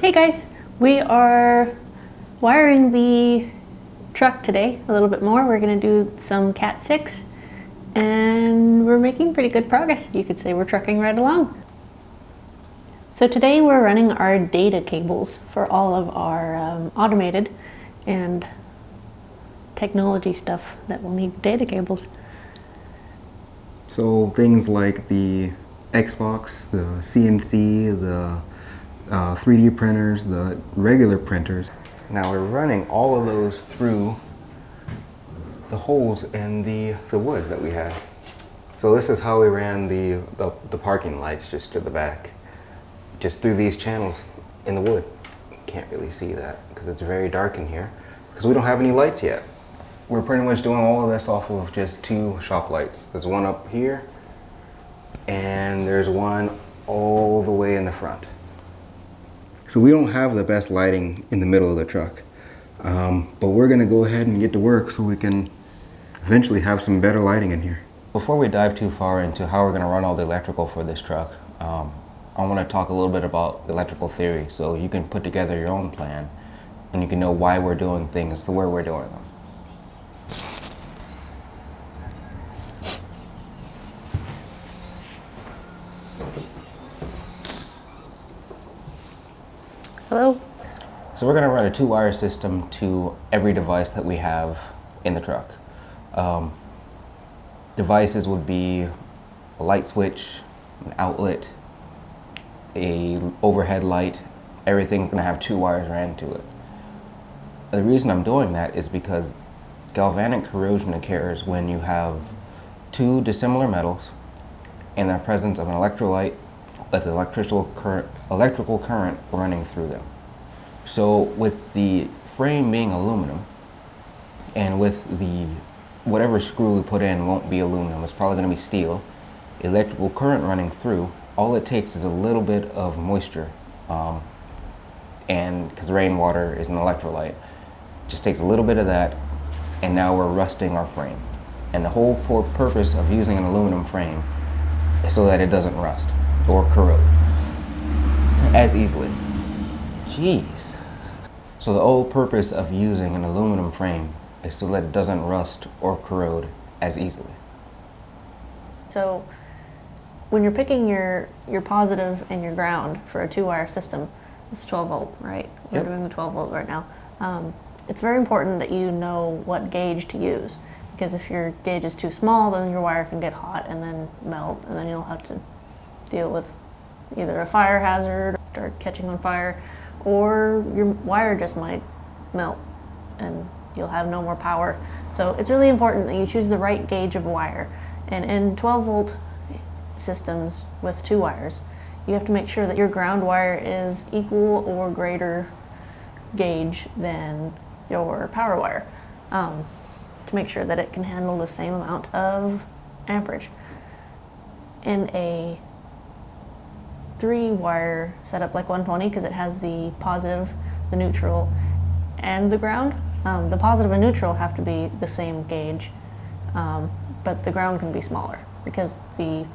Hey guys, we are wiring the truck today a little bit more. We're going to do some Cat 6 and we're making pretty good progress. You could say we're trucking right along. So today we're running our data cables for all of our automated and technology stuff that will need data cables. So things like the Xbox, the CNC, the 3D printers, the regular printers. Now we're running all of those through the holes in the wood that we have. So this is how we ran the parking lights just to the back, just through these channels in the wood. Can't really see that because it's very dark in here because we don't have any lights yet. We're pretty much doing all of this off of just two shop lights. There's one up here and there's one all the way in the front. So we don't have the best lighting in the middle of the truck, but we're gonna go ahead and get to work so we can eventually have some better lighting in here. Before we dive too far into how we're gonna run all the electrical for this truck, I wanna talk a little bit about electrical theory so you can put together your own plan and you can know why we're doing things the way we're doing them. Hello? So we're going to run a two-wire system to every device that we have in the truck. Devices would be a light switch, an outlet, a overhead light. Everything's going to have two wires ran to it. The reason I'm doing that is because galvanic corrosion occurs when you have two dissimilar metals in the presence of an electrolyte with electrical current running through them. So with the frame being aluminum and with the whatever screw we put in won't be aluminum, it's probably going to be steel, electrical current running through, all it takes is a little bit of moisture, and because rainwater is an electrolyte, just takes a little bit of that and now we're rusting our frame. And the whole purpose of using an aluminum frame is so that it doesn't rust or corrode as easily. Jeez. So the whole purpose of using an aluminum frame is so that it doesn't rust or corrode as easily. So when you're picking your positive and your ground for a two-wire system, it's 12 volt, right? We're doing the 12 volt right now. It's very important that you know what gauge to use, because if your gauge is too small, then your wire can get hot and then melt, and then you'll have to deal with either a fire hazard, start catching on fire, or your wire just might melt and you'll have no more power. So it's really important that you choose the right gauge of wire. And in 12 volt systems with two wires, you have to make sure that your ground wire is equal or greater gauge than your power wire, to make sure that it can handle the same amount of amperage. In a three-wire setup like 120, because it has the positive, the neutral, and the ground. The positive and neutral have to be the same gauge, but the ground can be smaller because the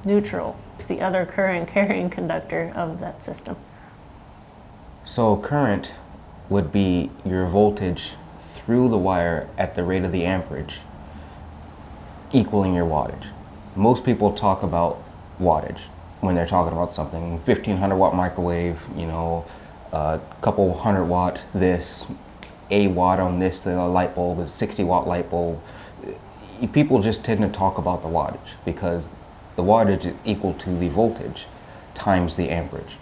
neutral is the other current carrying conductor of that system. So current would be your voltage through the wire at the rate of the amperage, equaling your wattage. Most people talk about wattage when they're talking about something. 1500 watt microwave, you know, a couple 100 watt this, a watt on this, the light bulb is 60 watt light bulb. People just tend to talk about the wattage because the wattage is equal to the voltage times the amperage.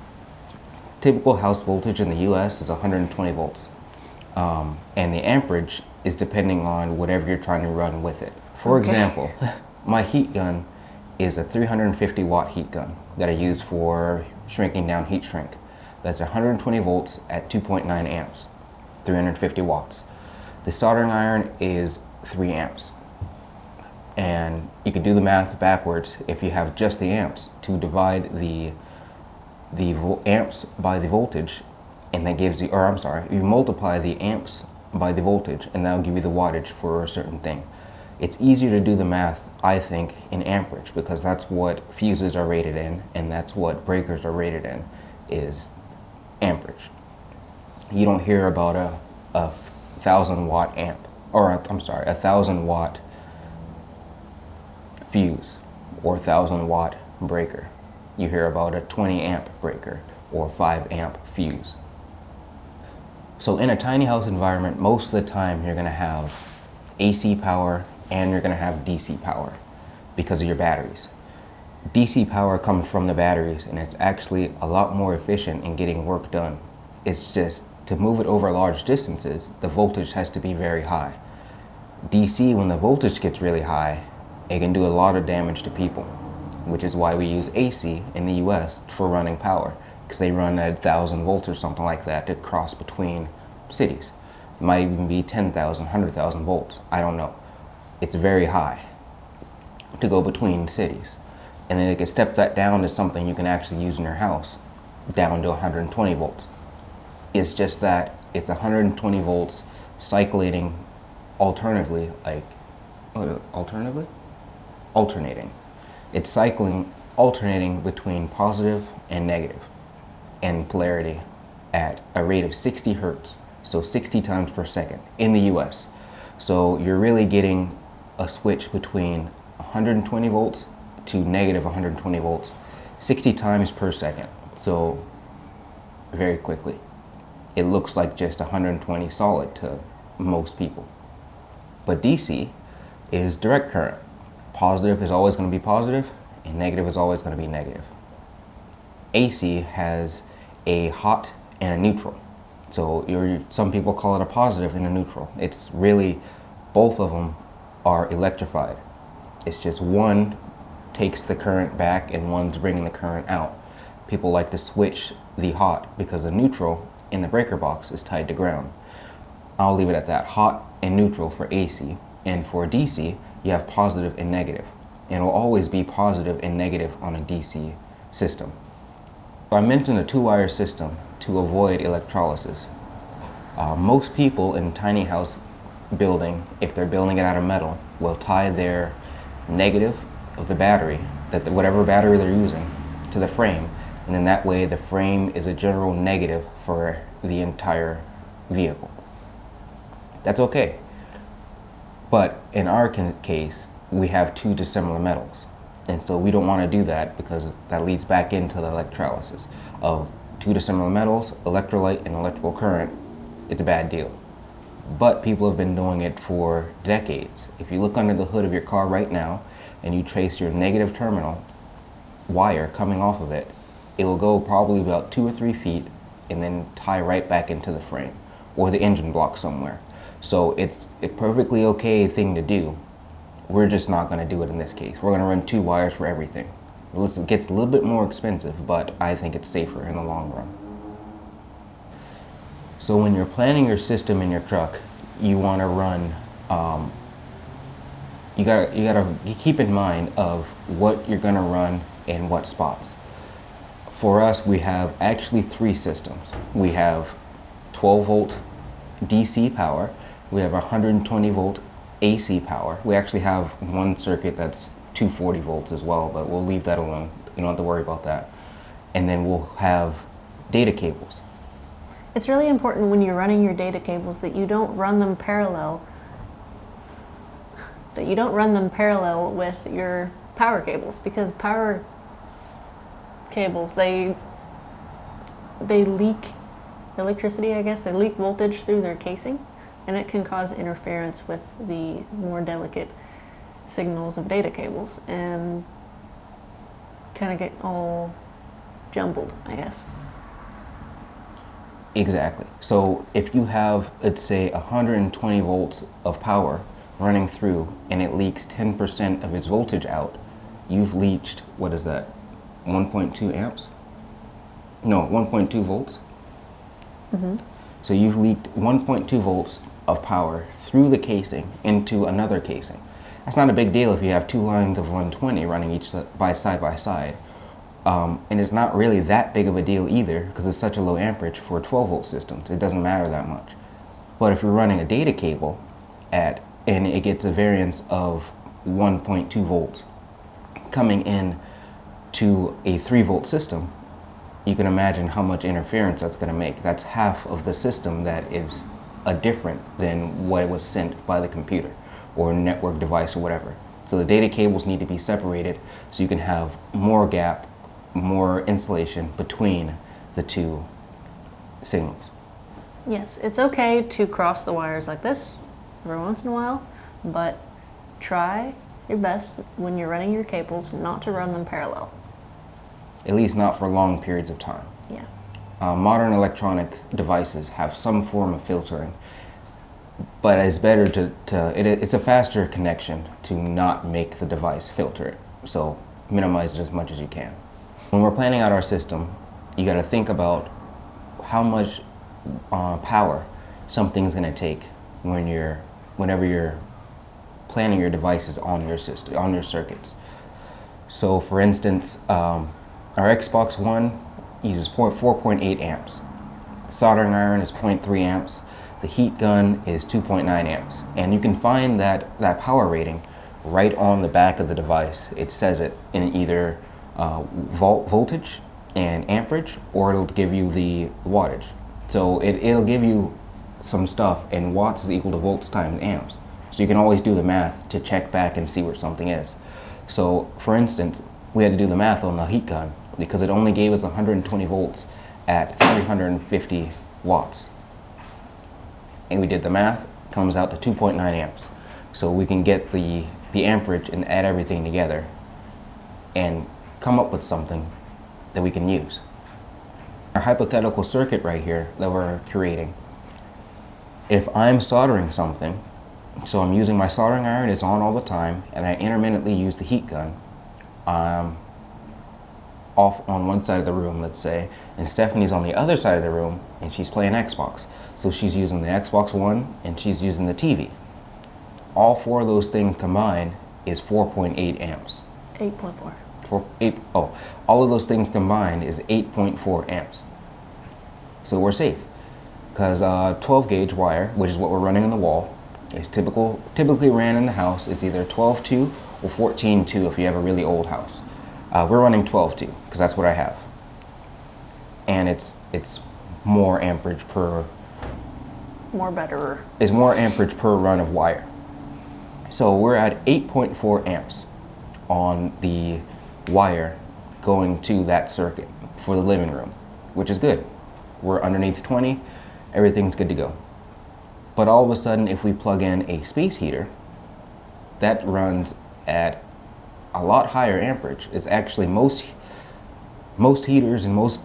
Typical house voltage in the US is 120 volts. And the amperage is depending on whatever you're trying to run with it. For example, my heat gun is a 350 watt heat gun that I use for shrinking down heat shrink. That's 120 volts at 2.9 amps, 350 watts. The soldering iron is 3 amps. And you can do the math backwards if you have just the amps to divide the amps by the voltage, and that gives you, or I'm sorry, you multiply the amps by the voltage and that'll give you the wattage for a certain thing. It's easier to do the math, I think, in amperage because that's what fuses are rated in and that's what breakers are rated in, is amperage. You don't hear about a 1,000 watt amp, or I'm sorry, 1,000 watt fuse or 1,000 watt breaker. You hear about a 20 amp breaker or 5 amp fuse. So in a tiny house environment, most of the time you're going to have AC power and you're going to have DC power because of your batteries. DC power comes from the batteries, and it's actually a lot more efficient in getting work done. It's just to move it over large distances, the voltage has to be very high. DC, when the voltage gets really high, it can do a lot of damage to people, which is why we use AC in the US for running power, because they run at 1,000 volts or something like that to cross between cities. It might even be 10,000, 100,000 volts. I don't know. It's very high to go between cities. And then they can step that down to something you can actually use in your house, down to 120 volts. It's just that it's 120 volts cycling alternatively, alternating. It's cycling, alternating between positive and negative and polarity at a rate of 60 hertz, so 60 times per second in the US. So you're really getting a switch between 120 volts to negative 120 volts 60 times per second, so very quickly. It looks like just 120 solid to most people. But DC is direct current. Positive is always going to be positive and negative is always going to be negative. AC has a hot and a neutral. So some people call it a positive and a neutral. It's really, both of them are electrified. It's just one takes the current back and one's bringing the current out. People like to switch the hot because the neutral in the breaker box is tied to ground. I'll leave it at that, hot and neutral for AC. And for DC, you have positive and negative. And it will always be positive and negative on a DC system. I mentioned a 2-wire system to avoid electrolysis. Most people in tiny house building, if they're building it out of metal, will tie their negative of the battery, whatever battery they're using, to the frame. And then that way the frame is a general negative for the entire vehicle. That's okay. But in our case, we have 2 dissimilar metals. And so we don't want to do that because that leads back into the electrolysis of 2 dissimilar metals, electrolyte and electrical current. It's a bad deal. But people have been doing it for decades. If you look under the hood of your car right now and you trace your negative terminal wire coming off of it, it will go probably about 2 or 3 feet and then tie right back into the frame or the engine block somewhere. So it's a perfectly okay thing to do. We're just not going to do it in this case. We're going to run 2 wires for everything. It gets a little bit more expensive, but I think it's safer in the long run. So when you're planning your system in your truck, you want to run, you gotta keep in mind of what you're going to run in what spots. For us, we have actually 3 systems. We have 12 volt DC power. We have 120 volt AC power. We actually have one circuit that's 240 volts as well, but we'll leave that alone. You don't have to worry about that. And then we'll have data cables. It's really important when you're running your data cables that you don't run them parallel. With your power cables, because power cables, they leak electricity, I guess. They leak voltage through their casing, and it can cause interference with the more delicate signals of data cables and kind of get all jumbled, I guess. Exactly. So if you have, let's say, 120 volts of power running through and it leaks 10% of its voltage out, you've leached, what is that, 1.2 amps? No, 1.2 volts? Mm-hmm. So you've leaked 1.2 volts of power through the casing into another casing. That's not a big deal if you have 2 lines of 120 running each side by side. And it's not really that big of a deal either because it's such a low amperage for 12 volt systems. It doesn't matter that much. But if you're running a data cable and it gets a variance of 1.2 volts coming in to a 3 volt system, you can imagine how much interference that's going to make. That's half of the system that is different than what was sent by the computer or network device or whatever. So the data cables need to be separated so you can have more gap, more insulation between the two signals. Yes, it's okay to cross the wires like this every once in a while, but try your best when you're running your cables not to run them parallel. At least not for long periods of time. Yeah. Modern electronic devices have some form of filtering, but it's better it's a faster connection to not make the device filter it. So minimize it as much as you can. When we're planning out our system, you got to think about how much power something's going to take whenever you're planning your devices on your system, on your circuits. So for instance, our Xbox One uses 4.8 amps. The soldering iron is 0.3 amps. The heat gun is 2.9 amps. And you can find that power rating right on the back of the device. It says it in either voltage and amperage, or it'll give you the wattage. So it'll give you some stuff, and watts is equal to volts times amps. So you can always do the math to check back and see where something is. So for instance, we had to do the math on the heat gun because it only gave us 120 volts at 350 watts. And we did the math, comes out to 2.9 amps. So we can get the amperage and add everything together and come up with something that we can use. Our hypothetical circuit right here that we're creating, if I'm soldering something, so I'm using my soldering iron, it's on all the time, and I intermittently use the heat gun, off on one side of the room, let's say, and Stephanie's on the other side of the room, and she's playing Xbox. So she's using the Xbox One, and she's using the TV. All four of those things combined is 4.8 amps. 8.4. All of those things combined is 8.4 amps. So we're safe, because 12 gauge wire, which is what we're running on the wall, is typically ran in the house. It's either 12-2 or 14-2 if you have a really old house. We're running 12-2 because that's what I have, and it's more amperage per. It's more amperage per run of wire. So we're at 8.4 amps on the wire going to that circuit for the living room, which is good. We're underneath 20, everything's good to go. But all of a sudden, if we plug in a space heater, that runs at a lot higher amperage. It's actually most heaters and most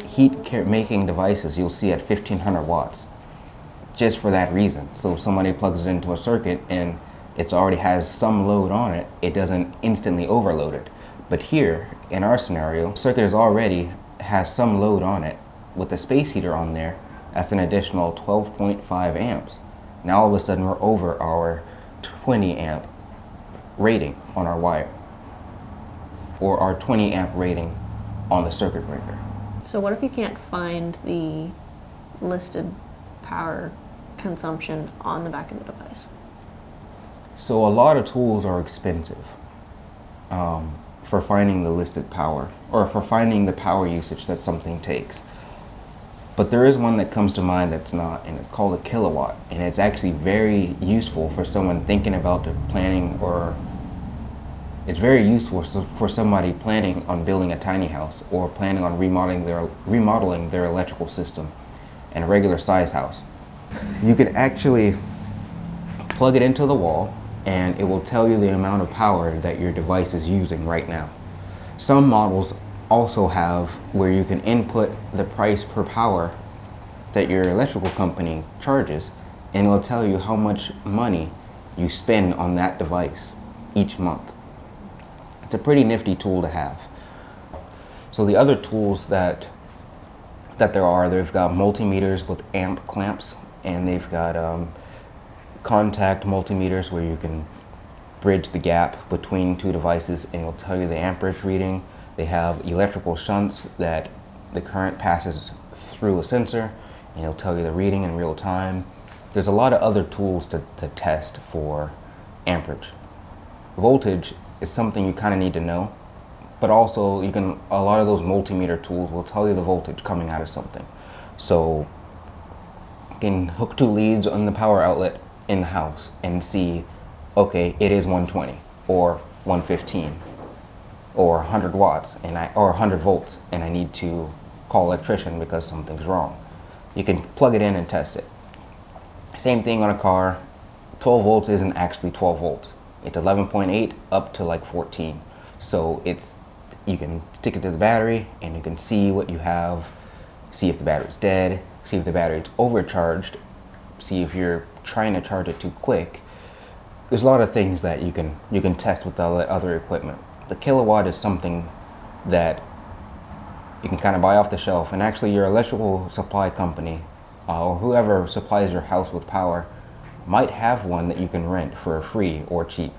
heat-making devices you'll see at 1500 watts, just for that reason. So if somebody plugs it into a circuit and it already has some load on it, it doesn't instantly overload it. But here, in our scenario, the circuit already has some load on it. With the space heater on there, that's an additional 12.5 amps. Now all of a sudden we're over our 20 amp rating on our wire, or our 20 amp rating on the circuit breaker. So what if you can't find the listed power consumption on the back of the device? So a lot of tools are expensive for finding the listed power, or for finding the power usage that something takes. But there is one that comes to mind that's not, and it's called a kilowatt. And it's actually very useful for someone thinking about the planning, or it's very useful for somebody planning on building a tiny house or planning on remodeling their electrical system in a regular size house. You can actually plug it into the wall and it will tell you the amount of power that your device is using right now. Some models also have where you can input the price per power that your electrical company charges, and it'll tell you how much money you spend on that device each month. It's a pretty nifty tool to have. So the other tools that they've got multimeters with amp clamps, and they've got contact multimeters where you can bridge the gap between two devices and it'll tell you the amperage reading. They have electrical shunts that the current passes through a sensor and it'll tell you the reading in real time. There's a lot of other tools to test for amperage. Voltage is something you kind of need to know, but also you can, a lot of those multimeter tools will tell you the voltage coming out of something. So you can hook two leads on the power outlet in the house and see, okay, it is 120 or 115 or 100 watts or 100 volts, and I need to call an electrician because something's wrong. You can plug it in and test it. Same thing on a car. 12 volts isn't actually 12 volts. It's 11.8 up to like 14. So you can stick it to the battery and you can see what you have, see if the battery's dead, see if the battery's overcharged, see if you're trying to charge it too quick. There's a lot of things that you can test with the other equipment. The kilowatt is something that you can kind of buy off the shelf, and actually your electrical supply company or whoever supplies your house with power might have one that you can rent for free or cheap,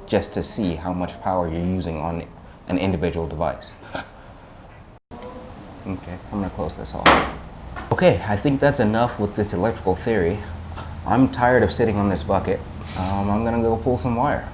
just to see how much power you're using on an individual device. Okay, I'm gonna close this off. Okay, I think that's enough with this electrical theory. I'm tired of sitting on this bucket. I'm gonna go pull some wire.